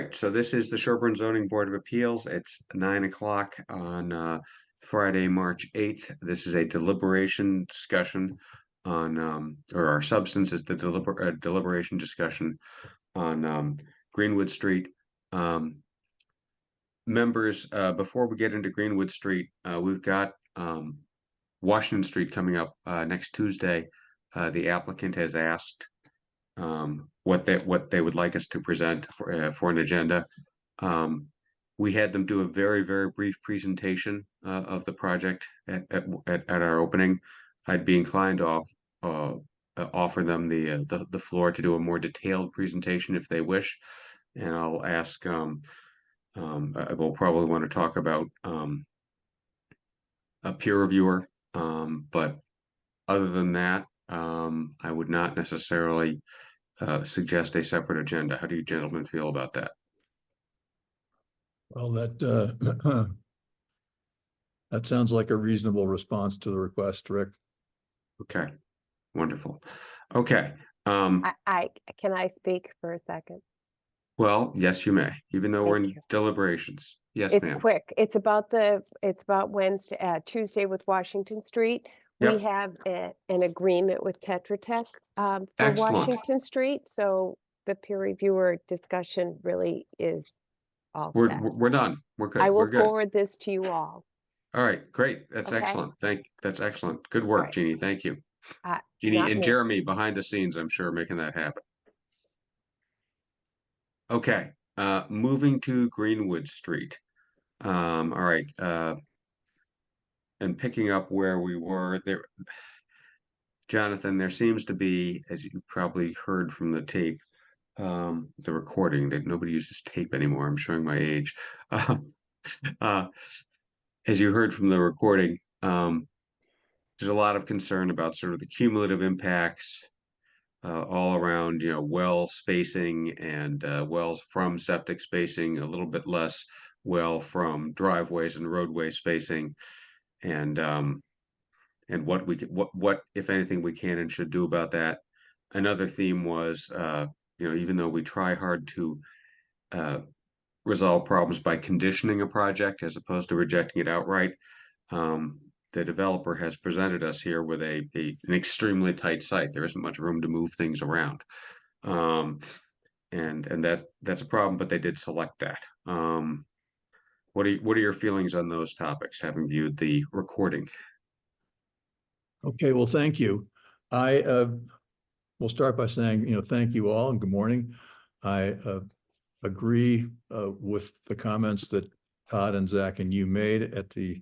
right, so this is the Sherborn Zoning Board of Appeals. It's 9 o'clock on Friday, March 8th. This is a deliberation discussion on, or our substance is the deliberation discussion on Greenwood Street. Members, before we get into Greenwood Street, we've got Washington Street coming up next Tuesday. The applicant has asked what they would like us to present for an agenda. We had them do a very brief presentation of the project at our opening. I'd be inclined to offer them the floor to do a more detailed presentation if they wish, and I'll ask. We'll probably want to talk about a peer reviewer, but other than that, I would not necessarily suggest a separate agenda. How do you gentlemen feel about that? Well, that that sounds like a reasonable response to the request, Rick. Okay, wonderful. Okay. I can I speak for a second? Well, yes, you may, even though we're in Thank you. deliberations. Yes, It's ma'am. quick. It's about Wednesday, Tuesday with Washington Street. Yep. We have an agreement with Tetra Tech for Excellent. Washington Street. So the peer reviewer discussion really is all We're set. done. We're good. I will We're good. forward this to you all. All right, great. That's Okay. excellent. That's excellent. Good work, Right. Jeannie. Thank you. Jeannie Not and me. Jeremy behind the scenes, I'm sure, making that happen. Okay, moving to Greenwood Street. All right, and picking up where we were there, Jonathan, there seems to be, as you probably heard from the tape, the recording, that nobody uses tape anymore. I'm showing my age. As you heard from the recording, there's a lot of concern about sort of the cumulative impacts all around, well spacing and wells from septic spacing, a little bit less well from driveways and roadway spacing, and what we could, what if anything we can and should do about that. Another theme was, even though we try hard to resolve problems by conditioning a project as opposed to rejecting it outright, the developer has presented us here with an extremely tight site. There isn't much room to move things around, and that's a problem. But they did select that. What are your feelings on those topics, having viewed the recording? Okay, well, thank you. I will start by saying, thank you all and good morning. I agree with the comments that Todd and Zach and you made at the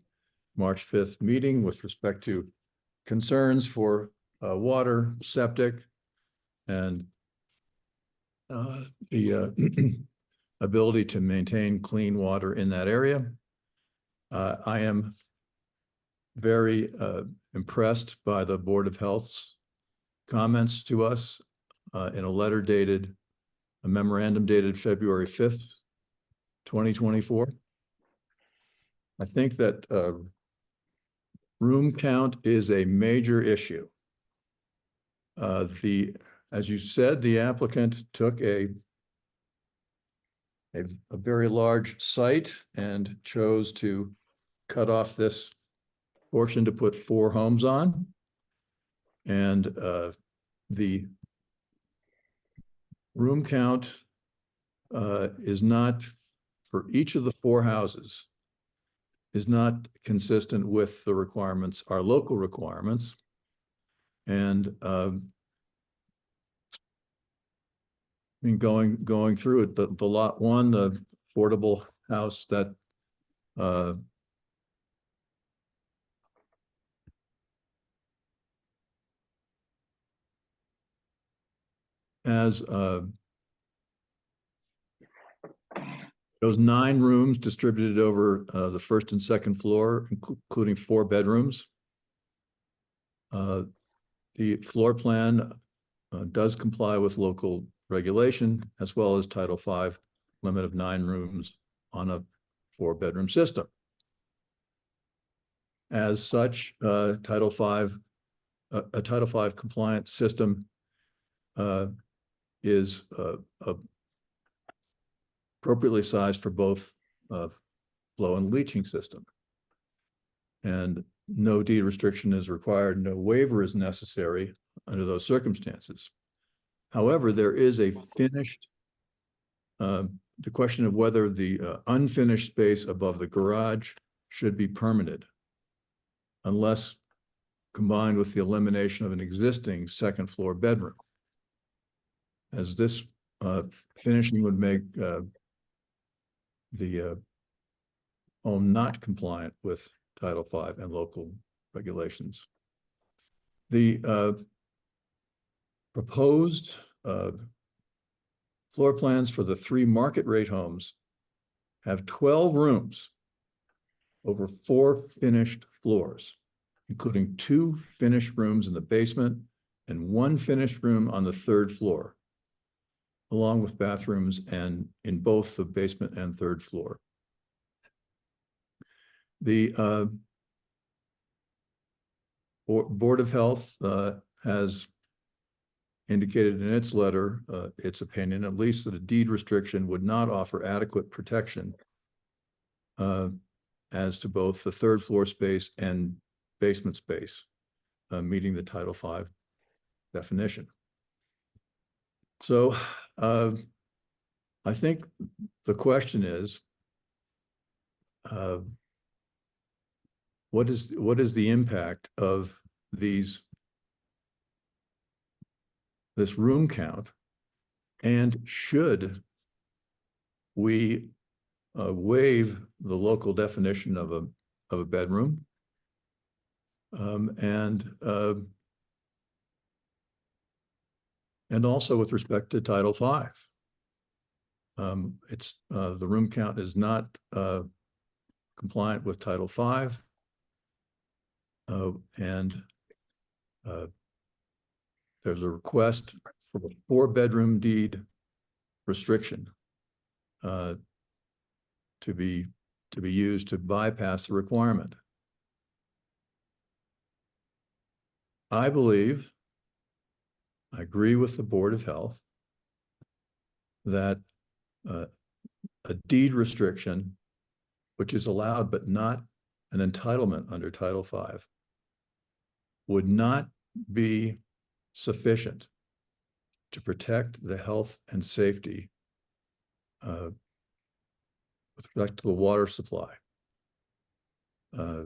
March 5th meeting with respect to concerns for water, septic, and the ability to maintain clean water in that area. I am very impressed by the Board of Health's comments to us in a memorandum dated February 5th, 2024. I think that room count is a major issue. As you said, the applicant took a very large site and chose to cut off this portion to put 4 homes on. And the room count is not, for each of the 4 houses, is not consistent with the requirements, our local requirements. And going through it, the lot 1, the affordable house that has those 9 rooms distributed over the first and second floor, including 4 bedrooms. The floor plan does comply with local regulation, as well as Title V limit of 9 rooms on a 4-bedroom system. As such, a Title V compliant system is appropriately sized for both flow and leaching system. And no deed restriction is required, no waiver is necessary under those circumstances. However, there is a finished, the question of whether the unfinished space above the garage should be permitted, unless combined with the elimination of an existing second floor bedroom, as this finishing would make the home not compliant with Title V and local regulations. The proposed floor plans for the 3 market rate homes have 12 rooms over 4 finished floors, including 2 finished rooms in the basement and 1 finished room on the 3rd floor, along with bathrooms and in both the basement and 3rd floor. The Board of Health has indicated in its letter, its opinion, at least, that a deed restriction would not offer adequate protection as to both the 3rd floor space and basement space, meeting the Title V definition. So I think the question is, what is the impact of this room count, and should we waive the local definition of a bedroom, and also with respect to Title V? It's the room count is not compliant with Title V, and there's a request for a 4-bedroom deed restriction to be used to bypass the requirement. I agree with the Board of Health that a deed restriction, which is allowed but not an entitlement under Title V, would not be sufficient to protect the health and safety with respect to the water supply. I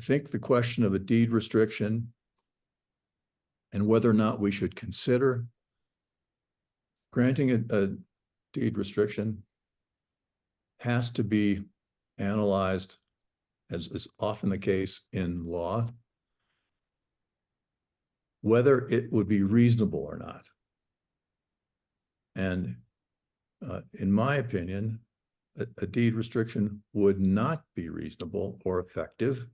think the question of a deed restriction and whether or not we should consider granting a deed restriction has to be analyzed, as is often the case in law, whether it would be reasonable or not. And in my opinion, a deed restriction would not be reasonable or effective.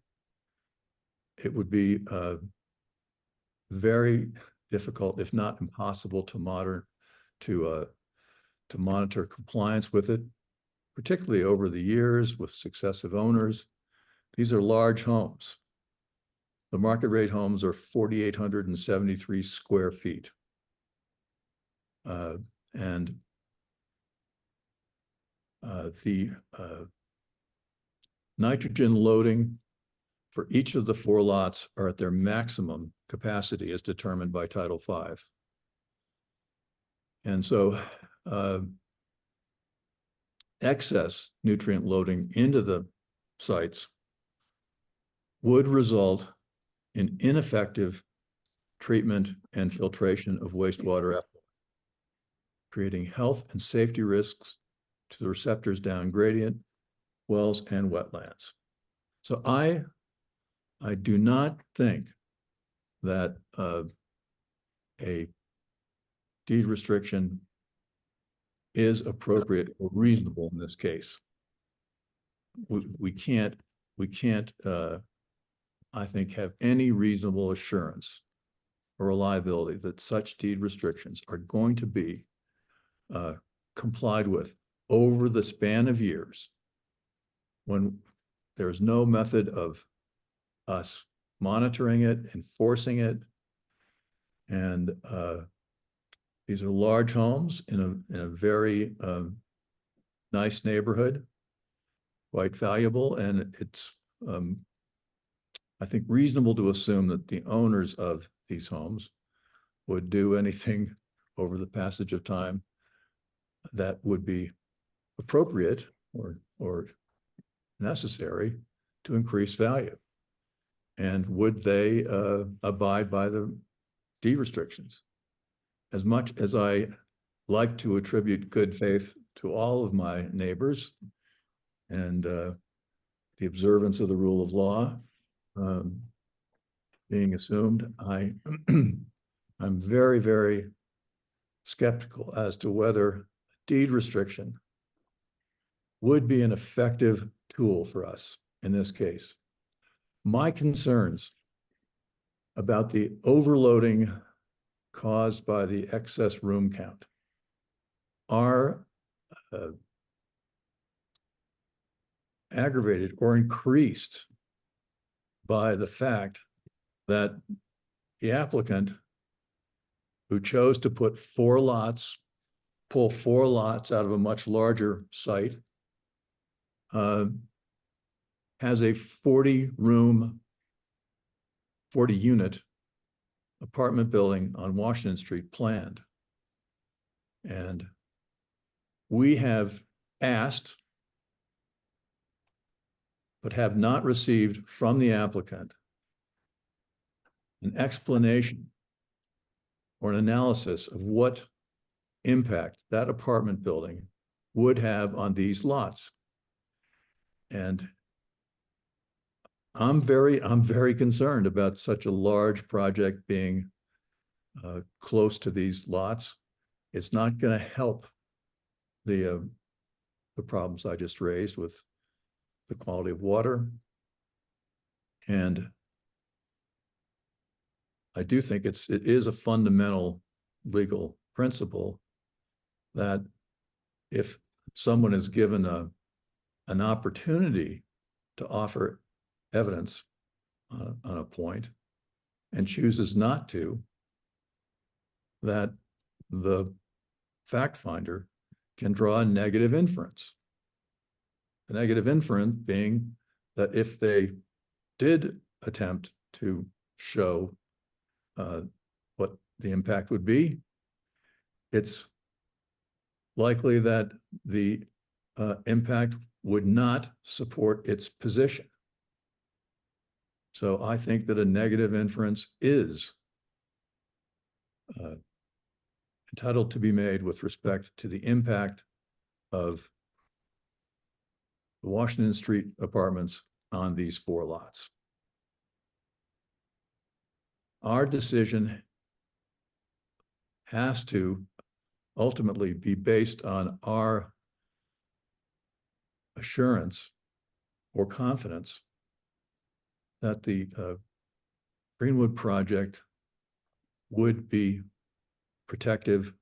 It would be very difficult, if not impossible, to monitor compliance with it, particularly over the years with successive owners. These are large homes. The market rate homes are 4,873 square feet. And the nitrogen loading for each of the 4 lots are at their maximum capacity as determined by Title V. And so excess nutrient loading into the sites would result in ineffective treatment and filtration of wastewater effluent, creating health and safety risks to the receptors down gradient, wells, and wetlands. So I do not think that a deed restriction is appropriate or reasonable in this case. We can't I think, have any reasonable assurance or reliability that such deed restrictions are going to be complied with over the span of years, when there's no method of us monitoring it, enforcing it. And these are large homes in a very nice neighborhood, quite valuable, and it's, I think, reasonable to assume that the owners of these homes would do anything over the passage of time that would be appropriate or necessary to increase value. And would they abide by the deed restrictions? As much as I like to attribute good faith to all of my neighbors and the observance of the rule of law being assumed, I'm very, very skeptical as to whether deed restriction would be an effective tool for us in this case. My concerns about the overloading caused by the excess room count are aggravated or increased by the fact that the applicant, who chose to put pull 4 lots out of a much larger site, has a 40-unit apartment building on Washington Street planned. And we have asked, but have not received from the applicant an explanation or an analysis of what impact that apartment building would have on these lots. And I'm very concerned about such a large project being close to these lots. It's not going to help the problems I just raised with the quality of water. And I do think it is a fundamental legal principle that if someone is given an opportunity to offer evidence on a point and chooses not to, that the fact finder can draw a negative inference. The negative inference being that if they did attempt to show what the impact would be, it's likely that the impact would not support its position. So I think that a negative inference is entitled to be made with respect to the impact of the Washington Street apartments on these 4 lots. Our decision has to ultimately be based on our assurance or confidence that the Greenwood project would be protective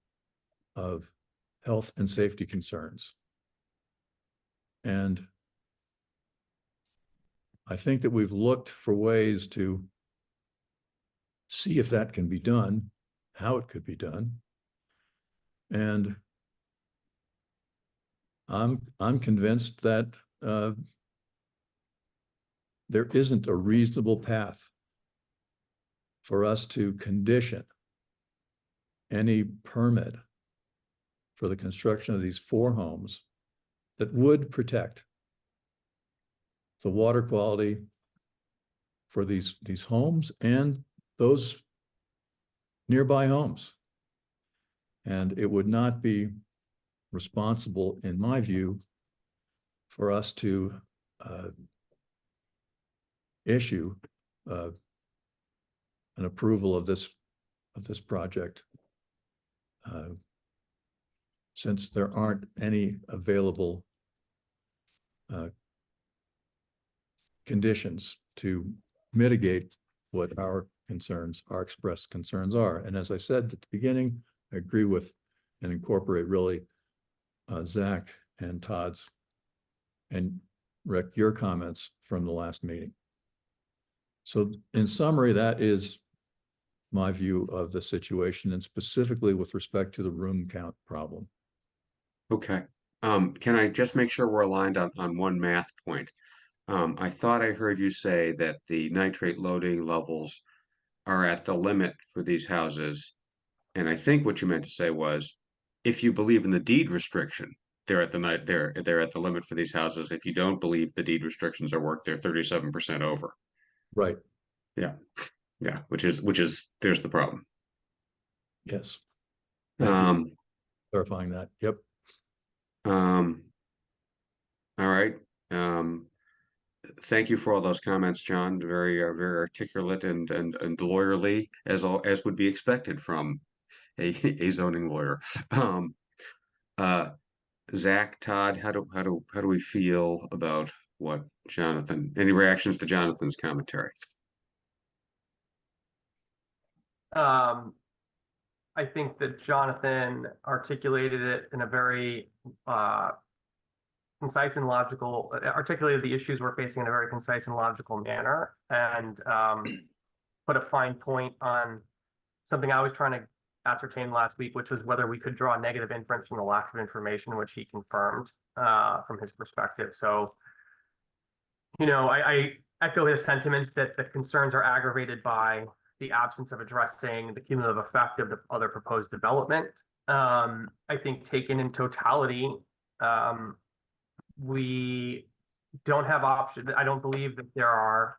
of health and safety concerns. And I think that we've looked for ways to see if that can be done, how it could be done. And I'm convinced that there isn't a reasonable path for us to condition any permit for the construction of these 4 homes that would protect the water quality for these homes and those nearby homes. And it would not be responsible, in my view, for us to issue an approval of this project, since there aren't any available conditions to mitigate what our expressed concerns are. And as I said at the beginning, I agree with and incorporate really Zach and Todd's and Rick, your comments from the last meeting. So in summary, that is my view of the situation, and specifically with respect to the room count problem. Okay. Can I just make sure we're aligned on one math point? I thought I heard you say that the nitrate loading levels are at the limit for these houses. And I think what you meant to say was, if you believe in the deed restriction, they're at the night, they're at the limit for these houses. If you don't believe the deed restrictions are worked, they're 37% over. Right, Yeah, yeah, which is there's the problem. yes. Thank you for Um, clarifying that. Yep. um, all right. Um, thank you for all those comments, John. Very articulate and lawyerly as would be expected from a zoning lawyer. Um, uh, Zach, Todd, how do we feel about what Jonathan? Any reactions to Jonathan's commentary? Um, I think that Jonathan articulated it in a very concise and logical, articulated the issues we're facing in a very concise and logical manner, and put a fine point on something I was trying to ascertain last week, which was whether we could draw a negative inference from the lack of information, which he confirmed from his perspective. So, I feel his sentiments that the concerns are aggravated by the absence of addressing the cumulative effect of the other proposed development. I think taken in totality, we don't have options. I don't believe that there are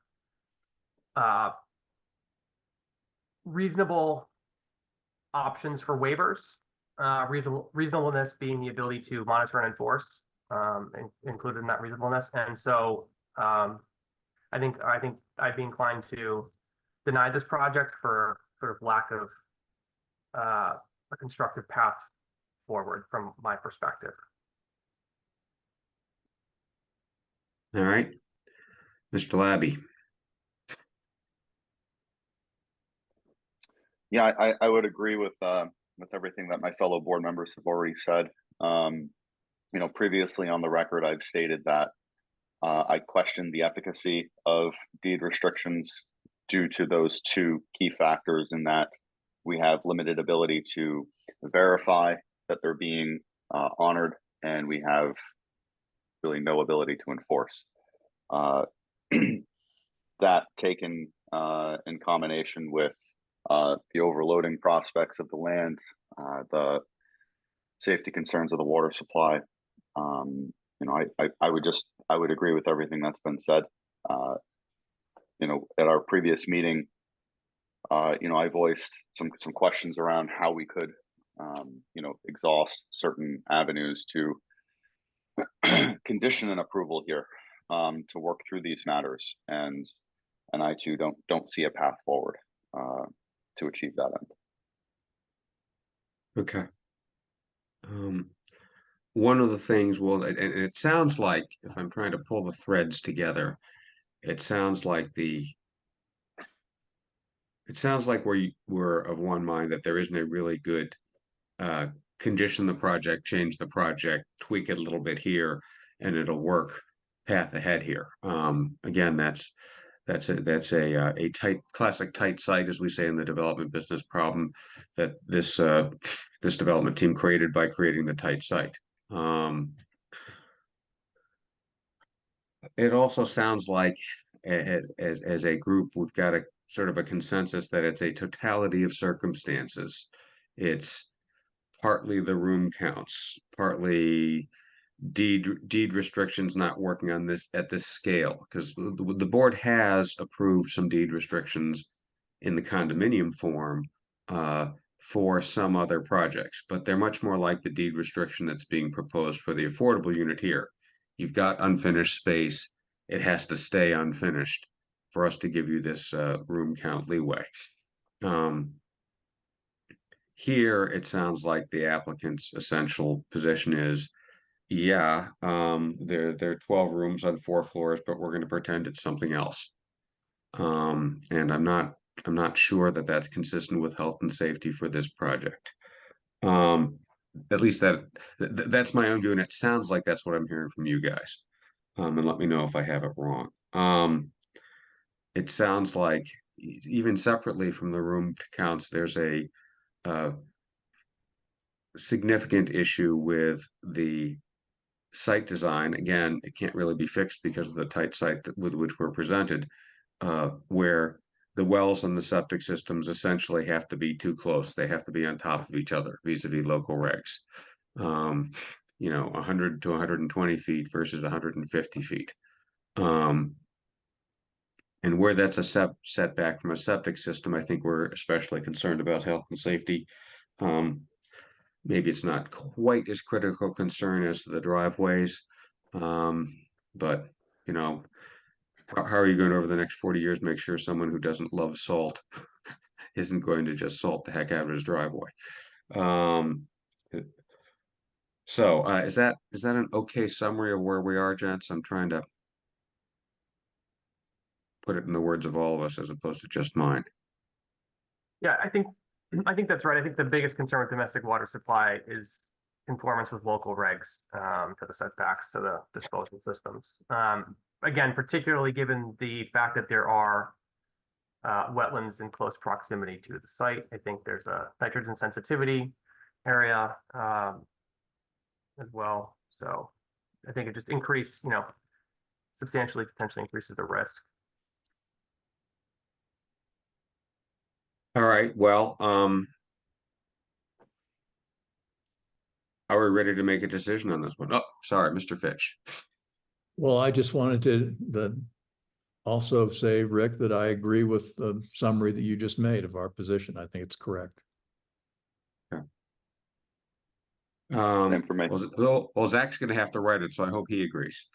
reasonable options for waivers. Reasonableness being the ability to monitor and enforce, included in that reasonableness. And so I think I'd be inclined to deny this project for sort of lack of a constructive path forward from my perspective. All right, Mr. Labby. Yeah, I would agree with everything that my fellow board members have already said. Previously on the record, I've stated that I questioned the efficacy of deed restrictions due to those two key factors, in that we have limited ability to verify that they're being honored, and we have really no ability to enforce. That taken in combination with the overloading prospects of the land, the safety concerns of the water supply. I would agree with everything that's been said. At our previous meeting, I voiced some questions around how we could, exhaust certain avenues to condition an approval here, to work through these matters, and I too don't see a path forward to achieve that end. Okay. One of the things, well, and it sounds like, if I'm trying to pull the threads together, it sounds like we're of one mind that there isn't a really good condition the project, change the project, tweak it a little bit here, and it'll work path ahead here. Again, that's a tight, classic tight site, as we say in the development business, problem that this development team created by creating the tight site. It also sounds like as a group, we've got a sort of a consensus that it's a totality of circumstances. It's partly the room counts, partly deed restrictions not working on this at this scale, because the board has approved some deed restrictions in the condominium form for some other projects, but they're much more like the deed restriction that's being proposed for the affordable unit here. You've got unfinished space. It has to stay unfinished for us to give you this room count leeway. Here, it sounds like the applicant's essential position is, yeah, there are 12 rooms on 4 floors, but we're going to pretend it's something else. And I'm not sure that that's consistent with health and safety for this project. At least that's my own view, and it sounds like that's what I'm hearing from you guys. And let me know if I have it wrong. It sounds like even separately from the room counts, there's a significant issue with the site design, again, it can't really be fixed because of the tight site with which we're presented, where the wells and the septic systems essentially have to be too close. They have to be on top of each other vis-a-vis local regs. 100 to 120 feet versus 150 feet. And where that's a setback from a septic system, I think we're especially concerned about health and safety. Maybe it's not quite as critical concern as the driveways. But how are you going to, over the next 40 years, make sure someone who doesn't love salt isn't going to just salt the heck out of his driveway? So is that an okay summary of where we are, gents? I'm trying to put it in the words of all of us as opposed to just mine. Yeah, I think that's right. I think the biggest concern with domestic water supply is conformance with local regs, to the setbacks, to the disposal systems. Again, particularly given the fact that there are wetlands in close proximity to the site. I think there's a nitrogen sensitivity area as well. So I think it just substantially potentially increases the risk. All right, well, are we ready to make a decision on this one? Oh, sorry, Mr. Fitch. Well, I just wanted to also say, Rick, that I agree with the summary that you just made of our position. I think it's correct. Same for me. Well, Zach's going to have to write it, so I hope he agrees.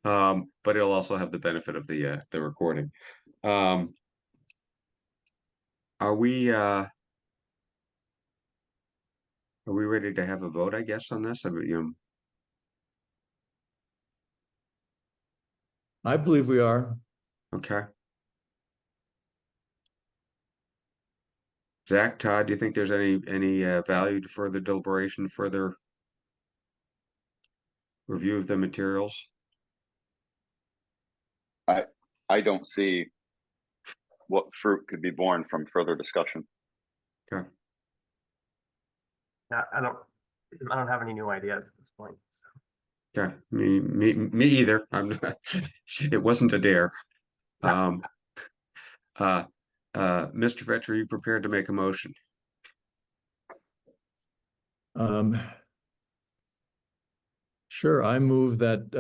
But he'll also have the benefit of the recording. Are we ready to have a vote, I guess, on this? I believe we are. Okay. Zach, Todd, do you think there's any value to further deliberation, further review of the materials? I don't see what fruit could be born from further discussion. Okay. Yeah, I don't have any new ideas at this point. So. Okay. Me either. I'm not, it wasn't a dare. No. Mr. Fetch, are you prepared to make a motion? Sure, I move that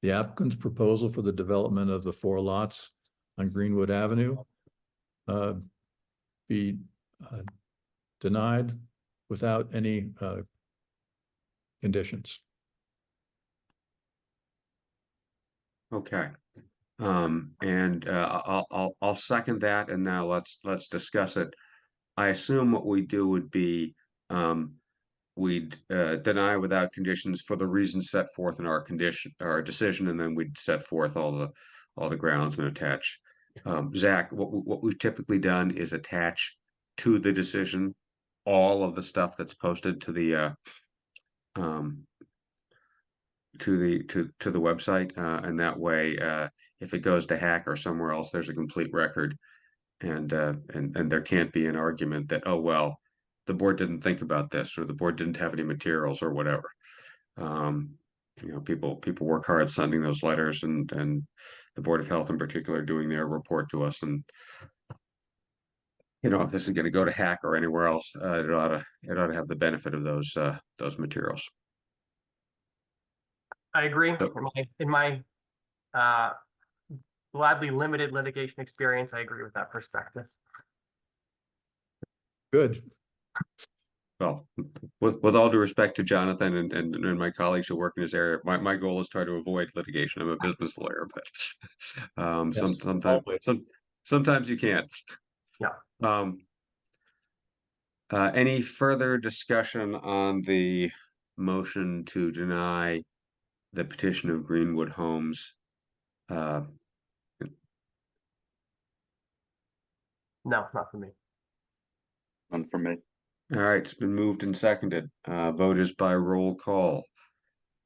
the applicant's proposal for the development of the 4 lots on Greenwood Avenue be denied without any conditions. Okay. And I'll second that, and now let's discuss it. I assume what we do would be we'd deny without conditions for the reasons set forth in our decision, and then we'd set forth all the grounds and attach. Zach, what we've typically done is attach to the decision all of the stuff that's posted to the website, and that way, if it goes to Hack or somewhere else, there's a complete record, and there can't be an argument that, oh well, the board didn't think about this, or the board didn't have any materials, or whatever. People work hard sending those letters, and the Board of Health in particular doing their report to us, and if this is going to go to Hack or anywhere else, it ought to have the benefit of those materials. I agree. In my gladly limited litigation experience, I agree with that perspective. Good. Well, with all due respect to Jonathan and my colleagues who work in this area, my goal is to try to avoid litigation. I'm a business lawyer, but sometimes you can't. Yeah. Any further discussion on the motion to deny the petition of Greenwood Homes? No, not for me. None for me. All right, it's been moved and seconded. Vote is by roll call.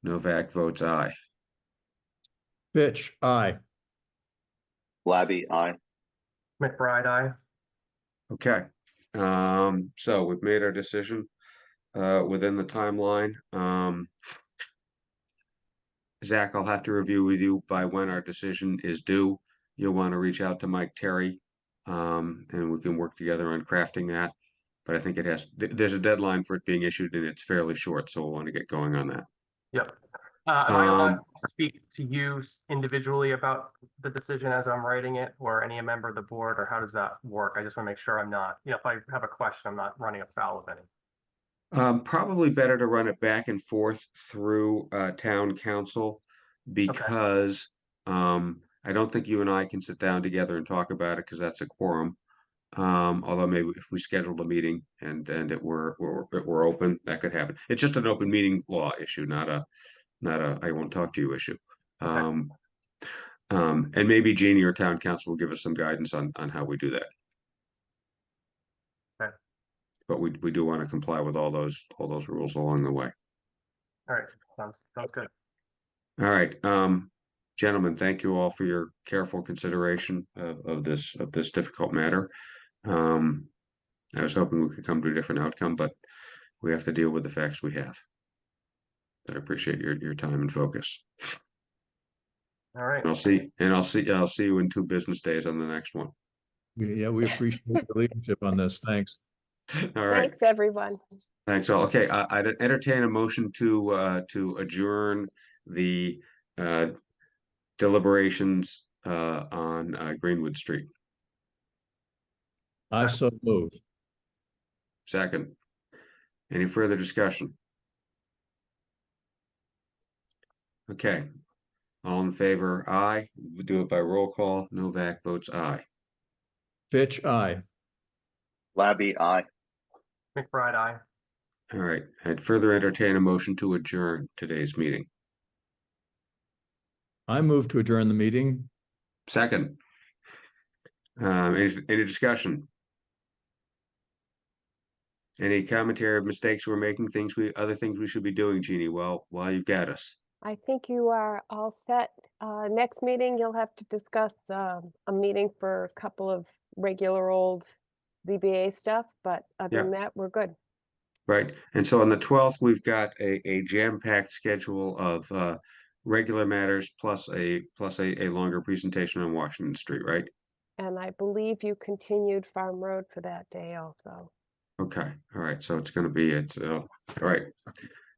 Novak votes aye. Fitch, aye. Labby, aye. McBride, aye. Okay. So we've made our decision within the timeline. Zach, I'll have to review with you by when our decision is due. You'll want to reach out to Mike Terry, and we can work together on crafting that. But I think it has, there's a deadline for it being issued and it's fairly short, so we'll want to get going on that. Yep. Am I allowed Um, to speak to you individually about the decision as I'm writing it, or any member of the board, or how does that work? I just want to make sure I'm not, if I have a question, I'm not running afoul of any. Probably better to run it back and forth through town council because I don't think you and I can sit down together and talk about it because that's a quorum. Although maybe if we scheduled a meeting and it were open, that could happen. It's just an open meeting law issue, not a I won't talk to you issue. Okay. And maybe Jeannie or town council will give us some guidance on how we do that. Okay. But we do want to comply with all those rules along the way. All right, sounds good. All right, gentlemen, thank you all for your careful consideration of this difficult matter. I was hoping we could come to a different outcome, but we have to deal with the facts we have. I appreciate your time and focus. All right. And I'll see you in 2 business days on the next one. Yeah, we appreciate your leadership on this. Thanks. All right, Thanks, everyone. thanks all. Okay, I'd entertain a motion to adjourn the deliberations on Greenwood Street. I so move. Second. Any further discussion? Okay. All in favor, aye. We'll do it by roll call. Novak votes aye. Fitch, aye. Labby, aye. McBride, aye. All right. I'd further entertain a motion to adjourn today's meeting. I move to adjourn the meeting. Second. Any discussion? Any commentary of mistakes we're making, other things we should be doing, Jeannie, while you've got us? I think you are all set. Next meeting, you'll have to discuss a meeting for a couple of regular old ZBA stuff, but other than that, we're good. Right. And so on the 12th, we've got a jam-packed schedule of regular matters plus a longer presentation on Washington Street, right? And I believe you continued Farm Road for that day also. Okay. All right. So it's going to be all right.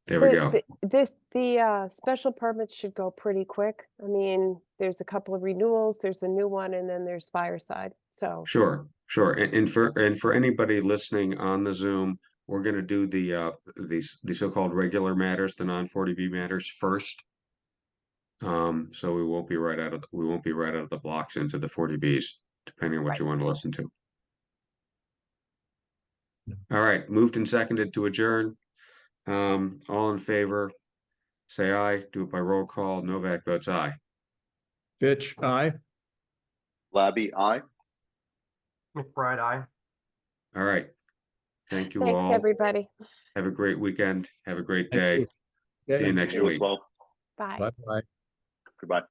There we go. The special permits should go pretty quick. I mean, there's a couple of renewals, there's a new one, and then there's Fireside. So Sure. And for anybody listening on the Zoom, we're going to do the so-called regular matters, the non-40B matters first. So we won't be right out of the blocks into the 40Bs, depending on what you want to listen to. All right, moved and seconded to adjourn. All in favor, say aye. Do it by roll call. Novak votes aye. Fitch, aye. Labby, aye. McBride, aye. All right. Thank you thanks, all. everybody. Have a great weekend. Have a great Thank day. you. See you Okay. next You as week. well. Bye. Bye-bye. Goodbye.